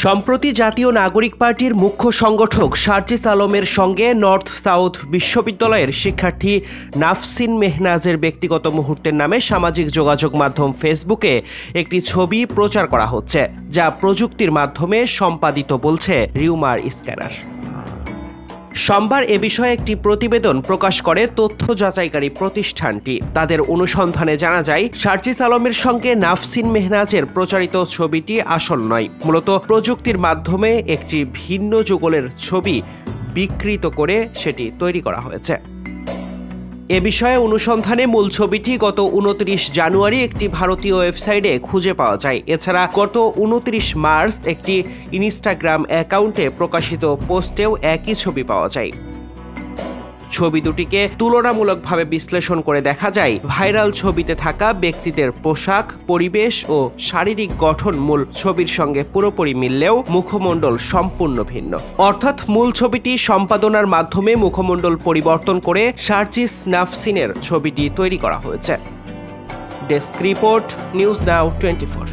সম্প্রতি জাতীয় নাগরিক পার্টির মুখ্য সংগঠক সার্জিস আলমের সঙ্গে নর্থ সাউথ বিশ্ববিদ্যালয়ের শিক্ষার্থী নাফসিন মেহনাজের ব্যক্তিগত মুহূর্তের নামে সামাজিক যোগাযোগ মাধ্যম ফেসবুকে একটি ছবি প্রচার করা হচ্ছে, যা প্রযুক্তির মাধ্যমে সম্পাদিত বলছে রিউমার স্ক্যানার। সোমবার এ বিষয়ে একটি প্রতিবেদন প্রকাশ করে তথ্য যাচাইকারী প্রতিষ্ঠানটি। তাদের অনুসন্ধানে জানা যায়, সার্জিস আলমের সঙ্গে নাফসিন মেহনাজের প্রচারিত ছবিটি আসল নয়, মূলত প্রযুক্তির মাধ্যমে একটি ভিন্ন যুগলের ছবি বিকৃত করে সেটি তৈরি করা হয়েছে। এ বিষয়ে অনুসন্ধানে মূল ছবিটি গত 29 জানুয়ারি একটি ভারতীয় ওয়েবসাইটে খুঁজে পাওয়া যায়। এছাড়া গত 29 মার্চ একটি ইনস্টাগ্রাম অ্যাকাউন্টে প্রকাশিত পোস্টেও একই ছবি পাওয়া যায়। ছবি দুটিকে তুলনামূলকভাবে বিশ্লেষণ করে দেখা যায়, ভাইরাল ছবিতে থাকা ব্যক্তিদের পোশাক, পরিবেশ ও শারীরিক গঠন মূল ছবির সঙ্গে পুরোপুরি মিললেও মুখমণ্ডল সম্পূর্ণ ভিন্ন। অর্থাৎ মূল ছবিটি সম্পাদনার মাধ্যমে মুখমণ্ডল পরিবর্তন করে সার্জিস নাফসিনের ছবিটি তৈরি করা হয়েছে। Desk report, news now 24।